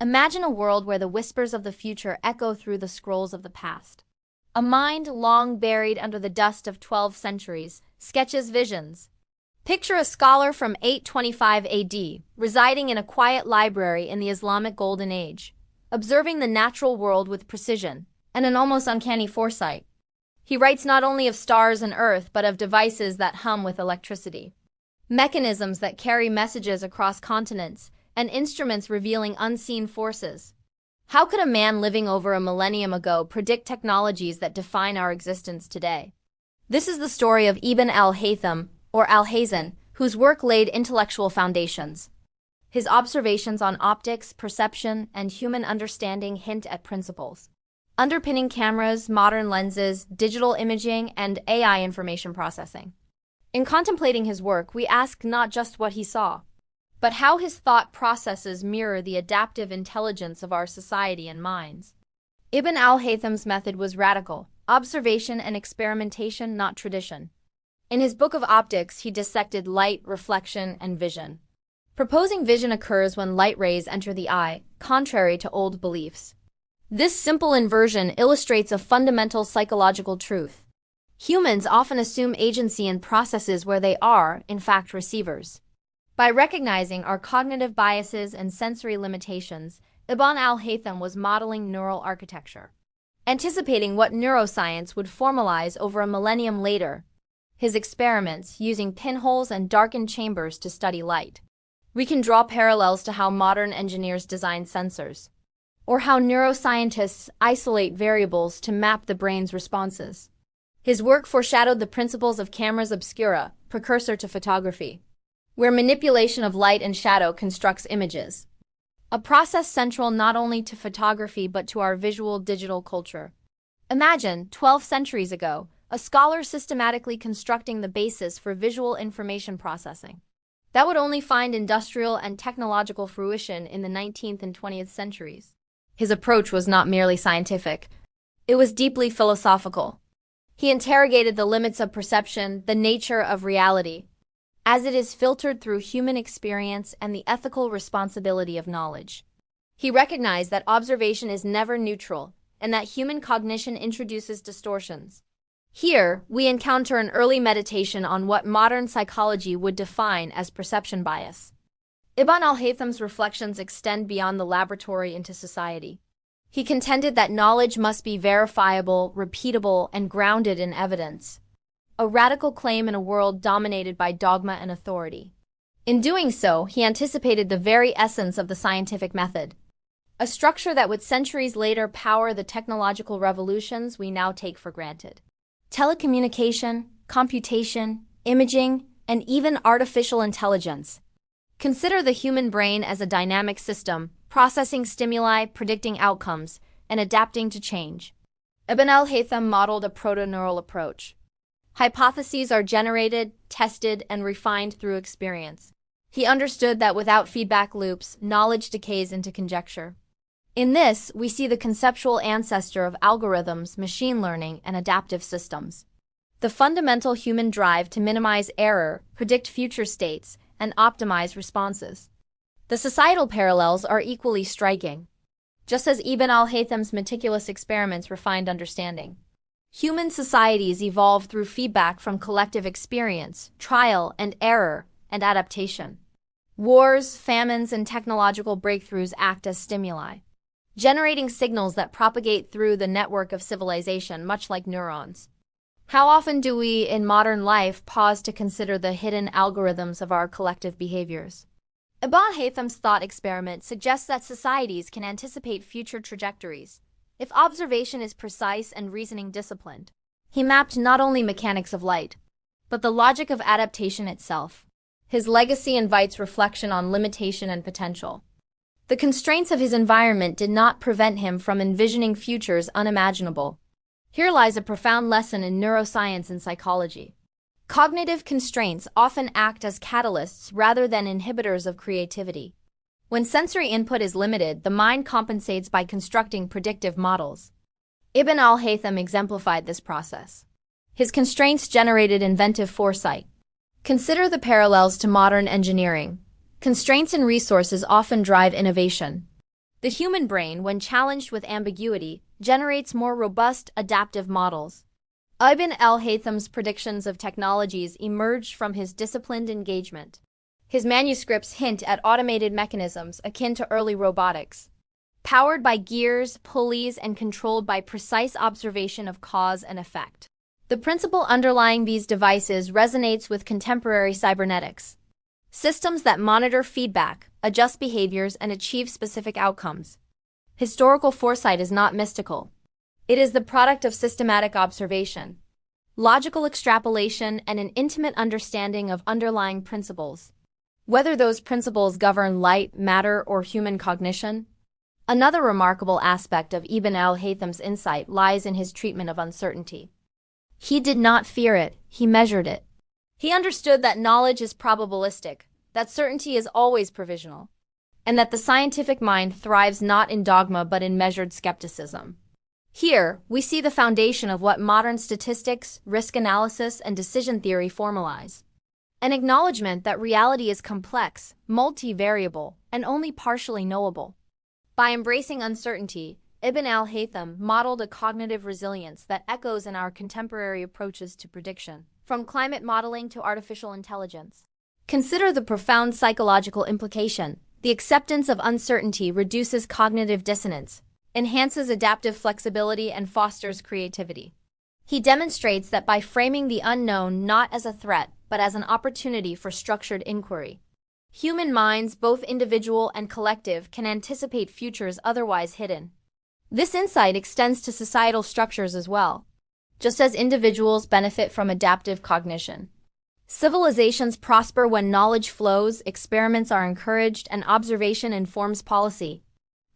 Imagine a world where the whispers of the future echo through the scrolls of the past. A mind long buried under the dust of 12 centuries sketches visions. Picture a scholar from 825 AD, residing in a quiet library in the Islamic Golden Age, observing the natural world with precision and an almost uncanny foresight. He writes not only of stars and earth, but of devices that hum with electricity, mechanisms that carry messages across continents, and instruments revealing unseen forces. How could a man living over a millennium ago predict technologies that define our existence today? This is the story of Ibn al-Haytham, or Alhazen, whose work laid intellectual foundations. His observations on optics, perception, and human understanding hint at principles underpinning cameras, modern lenses, digital imaging, and AI information processing. In contemplating his work, we ask not just what he saw, but how his thought processes mirror the adaptive intelligence of our society and minds. Ibn al-Haytham's method was radical: observation and experimentation, not tradition. In his book of optics, he dissected light, reflection, and vision, proposing vision occurs when light rays enter the eye, contrary to old beliefs. This simple inversion illustrates a fundamental psychological truth. Humans often assume agency in processes where they are, in fact, receivers. By recognizing our cognitive biases and sensory limitations, Ibn al-Haytham was modeling neural architecture, anticipating what neuroscience would formalize over a millennium later. His experiments, using pinholes and darkened chambers to study light. We can draw parallels to how modern engineers design sensors, or how neuroscientists isolate variables to map the brain's responses. His work foreshadowed the principles of cameras obscura, precursor to photography, where manipulation of light and shadow constructs images, a process central not only to photography but to our visual digital culture. Imagine, 12 centuries ago, a scholar systematically constructing the basis for visual information processing. That would only find industrial and technological fruition in the 19th and 20th centuries. His approach was not merely scientific. It was deeply philosophical. He interrogated the limits of perception, the nature of reality, as it is filtered through human experience, and the ethical responsibility of knowledge. He recognized that observation is never neutral, and that human cognition introduces distortions. Here, we encounter an early meditation on what modern psychology would define as perception bias. Ibn al-Haytham's reflections extend beyond the laboratory into society. He contended that knowledge must be verifiable, repeatable, and grounded in evidence, a radical claim in a world dominated by dogma and authority. In doing so, he anticipated the very essence of the scientific method, a structure that would centuries later power the technological revolutions we now take for granted. Telecommunication, computation, imaging, and even artificial intelligence. Consider the human brain as a dynamic system, processing stimuli, predicting outcomes, and adapting to change. Ibn al-Haytham modeled a proto-neural approach. Hypotheses are generated, tested, and refined through experience. He understood that without feedback loops, knowledge decays into conjecture. In this, we see the conceptual ancestor of algorithms, machine learning, and adaptive systems. The fundamental human drive to minimize error, predict future states, and optimize responses. The societal parallels are equally striking. Just as Ibn al-Haytham's meticulous experiments refined understanding, human societies evolve through feedback from collective experience, trial and error, and adaptation. Wars, famines, and technological breakthroughs act as stimuli, generating signals that propagate through the network of civilization, much like neurons. How often do we, in modern life, pause to consider the hidden algorithms of our collective behaviors? Ibn al-Haytham's thought experiment suggests that societies can anticipate future trajectories if observation is precise and reasoning disciplined. He mapped not only mechanics of light, but the logic of adaptation itself. His legacy invites reflection on limitation and potential. The constraints of his environment did not prevent him from envisioning futures unimaginable. Here lies a profound lesson in neuroscience and psychology. Cognitive constraints often act as catalysts rather than inhibitors of creativity. When sensory input is limited, the mind compensates by constructing predictive models. Ibn al-Haytham exemplified this process. His constraints generated inventive foresight. Consider the parallels to modern engineering. Constraints and resources often drive innovation. The human brain, when challenged with ambiguity, generates more robust, adaptive models. Ibn al-Haytham's predictions of technologies emerged from his disciplined engagement. His manuscripts hint at automated mechanisms akin to early robotics, powered by gears, pulleys, and controlled by precise observation of cause and effect. The principle underlying these devices resonates with contemporary cybernetics. Systems that monitor feedback, adjust behaviors, and achieve specific outcomes. Historical foresight is not mystical. It is the product of systematic observation, logical extrapolation, and an intimate understanding of underlying principles, whether those principles govern light, matter, or human cognition. Another remarkable aspect of Ibn al-Haytham's insight lies in his treatment of uncertainty. He did not fear it, he measured it. He understood that knowledge is probabilistic, that certainty is always provisional, and that the scientific mind thrives not in dogma but in measured skepticism. Here, we see the foundation of what modern statistics, risk analysis, and decision theory formalize. An acknowledgement that reality is complex, multivariable, and only partially knowable. By embracing uncertainty, Ibn al-Haytham modeled a cognitive resilience that echoes in our contemporary approaches to prediction, from climate modeling to artificial intelligence. Consider the profound psychological implication. The acceptance of uncertainty reduces cognitive dissonance, enhances adaptive flexibility, and fosters creativity. He demonstrates that by framing the unknown not as a threat, but as an opportunity for structured inquiry, human minds, both individual and collective, can anticipate futures otherwise hidden. This insight extends to societal structures as well. Just as individuals benefit from adaptive cognition, civilizations prosper when knowledge flows, experiments are encouraged, and observation informs policy.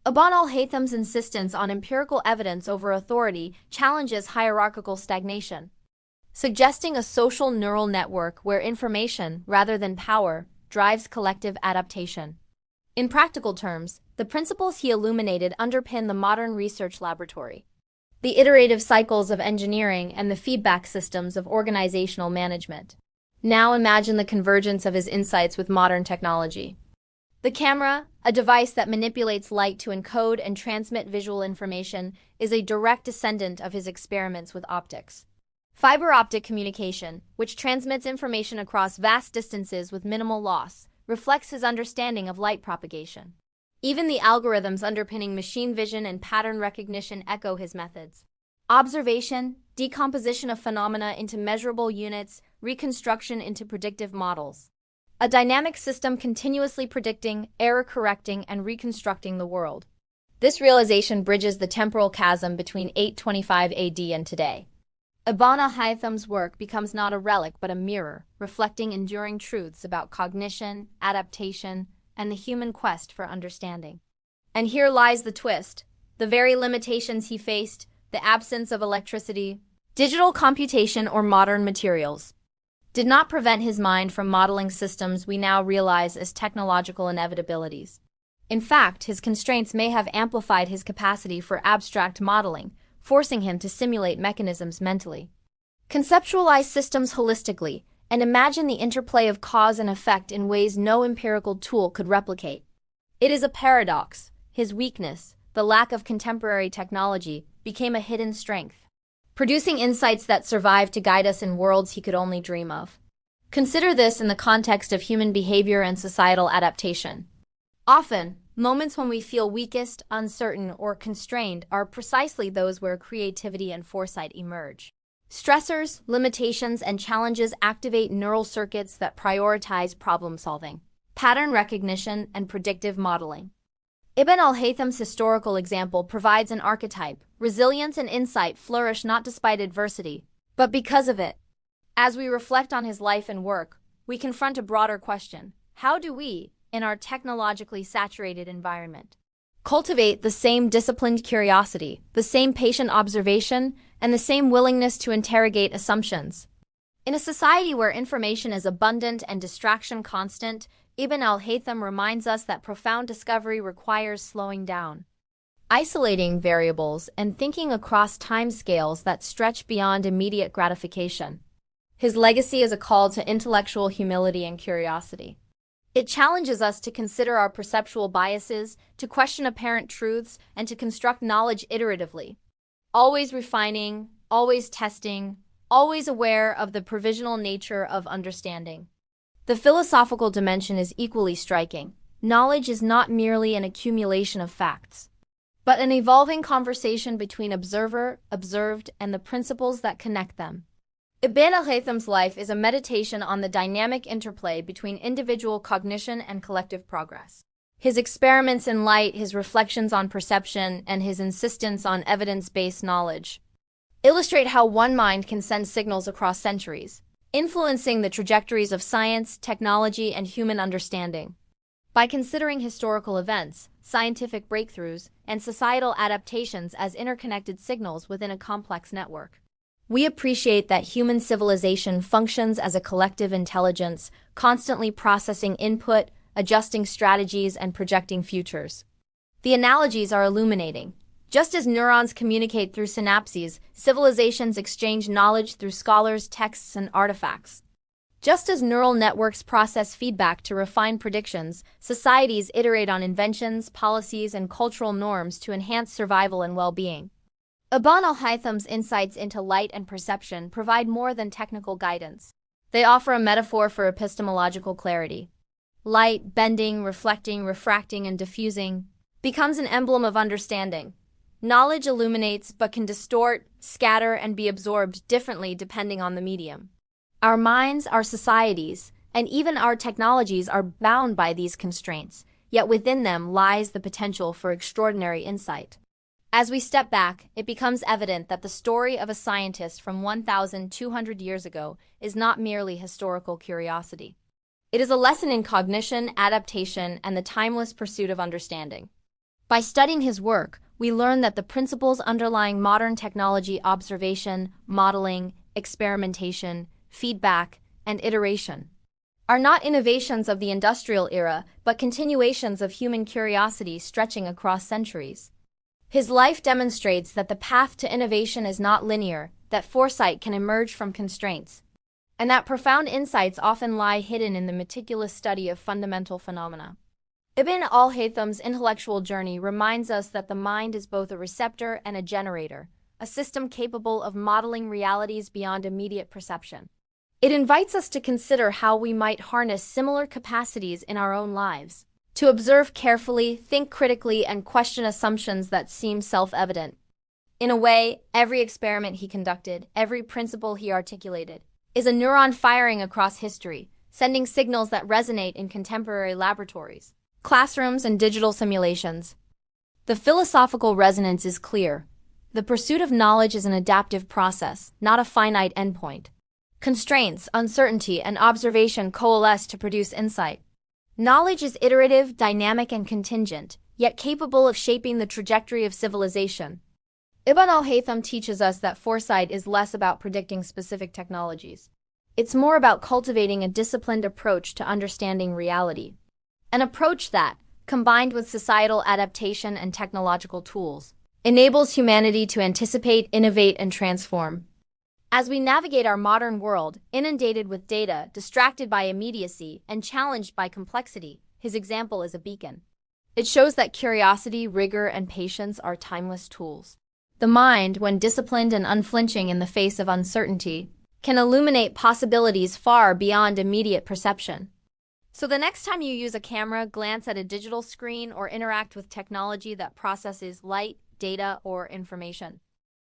Ibn al-Haytham's insistence on empirical evidence over authority challenges hierarchical stagnation, suggesting a social neural network where information, rather than power, drives collective adaptation. In practical terms, the principles he illuminated underpin the modern research laboratory, the iterative cycles of engineering, and the feedback systems of organizational management. Now imagine the convergence of his insights with modern technology. The camera, a device that manipulates light to encode and transmit visual information, is a direct descendant of his experiments with optics. Fiber optic communication, which transmits information across vast distances with minimal loss, reflects his understanding of light propagation. Even the algorithms underpinning machine vision and pattern recognition echo his methods. Observation, decomposition of phenomena into measurable units, reconstruction into predictive models. A dynamic system continuously predicting, error-correcting, and reconstructing the world. This realization bridges the temporal chasm between 825 AD and today. Ibn al-Haytham's work becomes not a relic but a mirror, reflecting enduring truths about cognition, adaptation, and the human quest for understanding. And here lies the twist. The very limitations he faced, the absence of electricity, digital computation, or modern materials, did not prevent his mind from modeling systems we now realize as technological inevitabilities. In fact, his constraints may have amplified his capacity for abstract modeling, forcing him to simulate mechanisms mentally, conceptualize systems holistically, and imagine the interplay of cause and effect in ways no empirical tool could replicate. It is a paradox. His weakness, the lack of contemporary technology, became a hidden strength, producing insights that survive to guide us in worlds he could only dream of. Consider this in the context of human behavior and societal adaptation. Often, moments when we feel weakest, uncertain, or constrained are precisely those where creativity and foresight emerge. Stressors, limitations, and challenges activate neural circuits that prioritize problem-solving, pattern recognition, and predictive modeling. Ibn al-Haytham's historical example provides an archetype. Resilience and insight flourish not despite adversity, but because of it. As we reflect on his life and work, we confront a broader question. How do we, in our technologically saturated environment, cultivate the same disciplined curiosity, the same patient observation, and the same willingness to interrogate assumptions? In a society where information is abundant and distraction constant, Ibn al-Haytham reminds us that profound discovery requires slowing down, isolating variables, and thinking across timescales that stretch beyond immediate gratification. His legacy is a call to intellectual humility and curiosity. It challenges us to consider our perceptual biases, to question apparent truths, and to construct knowledge iteratively. Always refining, always testing, always aware of the provisional nature of understanding. The philosophical dimension is equally striking. Knowledge is not merely an accumulation of facts, but an evolving conversation between observer, observed, and the principles that connect them. Ibn al-Haytham's life is a meditation on the dynamic interplay between individual cognition and collective progress. His experiments in light, his reflections on perception, and his insistence on evidence-based knowledge illustrate how one mind can send signals across centuries, influencing the trajectories of science, technology, and human understanding. By considering historical events, scientific breakthroughs, and societal adaptations as interconnected signals within a complex network, we appreciate that human civilization functions as a collective intelligence, constantly processing input, adjusting strategies, and projecting futures. The analogies are illuminating. Just as neurons communicate through synapses, civilizations exchange knowledge through scholars, texts, and artifacts. Just as neural networks process feedback to refine predictions, societies iterate on inventions, policies, and cultural norms to enhance survival and well-being. Ibn al-Haytham's insights into light and perception provide more than technical guidance. They offer a metaphor for epistemological clarity. Light, bending, reflecting, refracting, and diffusing, becomes an emblem of understanding. Knowledge illuminates but can distort, scatter, and be absorbed differently depending on the medium. Our minds, our societies, and even our technologies are bound by these constraints, yet within them lies the potential for extraordinary insight. As we step back, it becomes evident that the story of a scientist from 1,200 years ago is not merely historical curiosity. It is a lesson in cognition, adaptation, and the timeless pursuit of understanding. By studying his work, we learn that the principles underlying modern technology, observation, modeling, experimentation, feedback, and iteration, are not innovations of the industrial era, but continuations of human curiosity stretching across centuries. His life demonstrates that the path to innovation is not linear, that foresight can emerge from constraints, and that profound insights often lie hidden in the meticulous study of fundamental phenomena. Ibn al-Haytham's intellectual journey reminds us that the mind is both a receptor and a generator, a system capable of modeling realities beyond immediate perception. It invites us to consider how we might harness similar capacities in our own lives, to observe carefully, think critically, and question assumptions that seem self-evident. In a way, every experiment he conducted, every principle he articulated, is a neuron firing across history, sending signals that resonate in contemporary laboratories, classrooms, and digital simulations. The philosophical resonance is clear. The pursuit of knowledge is an adaptive process, not a finite endpoint. Constraints, uncertainty, and observation coalesce to produce insight. Knowledge is iterative, dynamic, and contingent, yet capable of shaping the trajectory of civilization. Ibn al-Haytham teaches us that foresight is less about predicting specific technologies. It's more about cultivating a disciplined approach to understanding reality. An approach that, combined with societal adaptation and technological tools, enables humanity to anticipate, innovate, and transform. As we navigate our modern world, inundated with data, distracted by immediacy, and challenged by complexity, his example is a beacon. It shows that curiosity, rigor, and patience are timeless tools. The mind, when disciplined and unflinching in the face of uncertainty, can illuminate possibilities far beyond immediate perception. So the next time you use a camera, glance at a digital screen, or interact with technology that processes light, data, or information,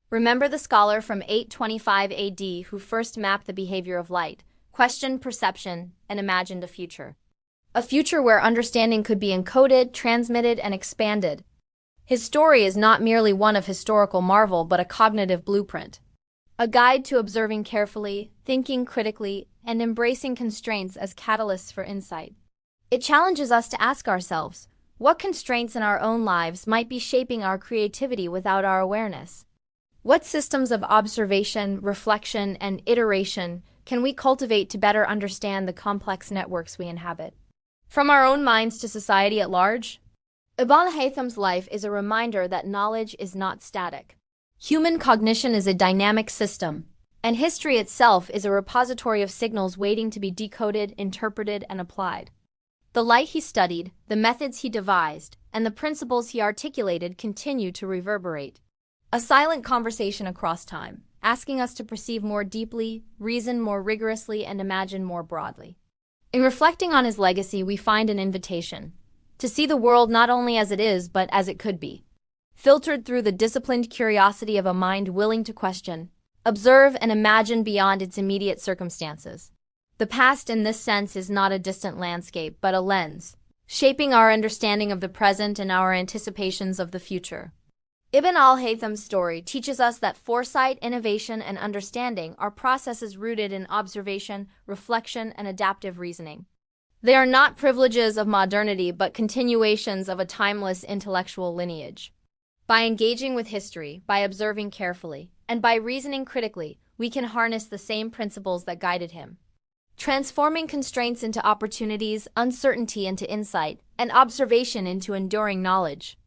remember the scholar from 825 AD who first mapped the behavior of light, questioned perception, and imagined a future. A future where understanding could be encoded, transmitted, and expanded. His story is not merely one of historical marvel but a cognitive blueprint. A guide to observing carefully, thinking critically, and embracing constraints as catalysts for insight. It challenges us to ask ourselves, what constraints in our own lives might be shaping our creativity without our awareness? What systems of observation, reflection, and iteration can we cultivate to better understand the complex networks we inhabit? From our own minds to society at large, Ibn Haytham's life is a reminder that knowledge is not static. Human cognition is a dynamic system, and history itself is a repository of signals waiting to be decoded, interpreted, and applied. The light he studied, the methods he devised, and the principles he articulated continue to reverberate. A silent conversation across time, asking us to perceive more deeply, reason more rigorously, and imagine more broadly. In reflecting on his legacy, we find an invitation to see the world not only as it is, but as it could be, filtered through the disciplined curiosity of a mind willing to question, observe, and imagine beyond its immediate circumstances. The past in this sense is not a distant landscape, but a lens, shaping our understanding of the present and our anticipations of the future. Ibn al-Haytham's story teaches us that foresight, innovation, and understanding are processes rooted in observation, reflection, and adaptive reasoning. They are not privileges of modernity, but continuations of a timeless intellectual lineage. By engaging with history, by observing carefully, and by reasoning critically, we can harness the same principles that guided him, transforming constraints into opportunities, uncertainty into insight, and observation into enduring knowledge.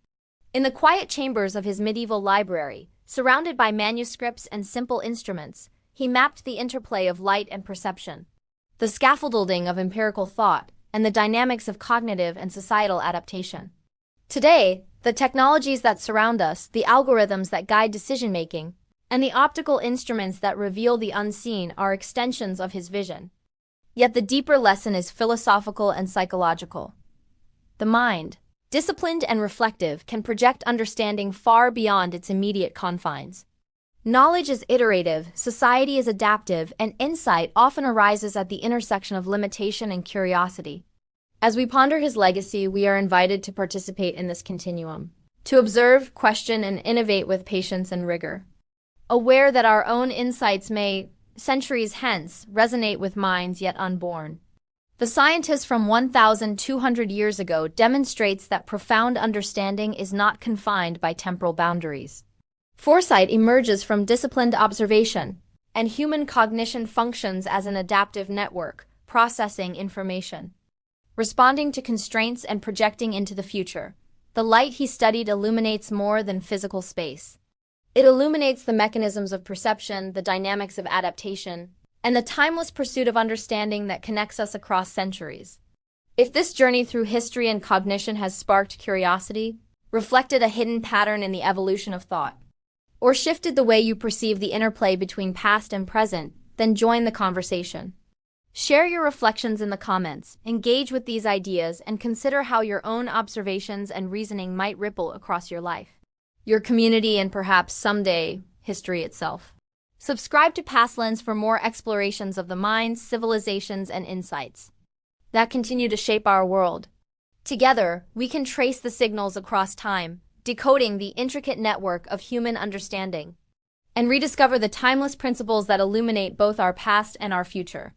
In the quiet chambers of his medieval library, surrounded by manuscripts and simple instruments, he mapped the interplay of light and perception, the scaffolding of empirical thought, and the dynamics of cognitive and societal adaptation. Today, the technologies that surround us, the algorithms that guide decision-making, and the optical instruments that reveal the unseen are extensions of his vision. Yet the deeper lesson is philosophical and psychological. The mind, disciplined and reflective, can project understanding far beyond its immediate confines. Knowledge is iterative, society is adaptive, and insight often arises at the intersection of limitation and curiosity. As we ponder his legacy, we are invited to participate in this continuum, to observe, question, and innovate with patience and rigor, aware that our own insights may, centuries hence, resonate with minds yet unborn. The scientist from 1,200 years ago demonstrates that profound understanding is not confined by temporal boundaries. Foresight emerges from disciplined observation, and human cognition functions as an adaptive network, processing information, responding to constraints, and projecting into the future. The light he studied illuminates more than physical space. It illuminates the mechanisms of perception, the dynamics of adaptation, and the timeless pursuit of understanding that connects us across centuries. If this journey through history and cognition has sparked curiosity, reflected a hidden pattern in the evolution of thought, or shifted the way you perceive the interplay between past and present, then join the conversation. Share your reflections in the comments, engage with these ideas, and consider how your own observations and reasoning might ripple across your life, your community, and perhaps someday, history itself. Subscribe to Past Lens for more explorations of the minds, civilizations, and insights that continue to shape our world. Together, we can trace the signals across time, decoding the intricate network of human understanding, and rediscover the timeless principles that illuminate both our past and our future.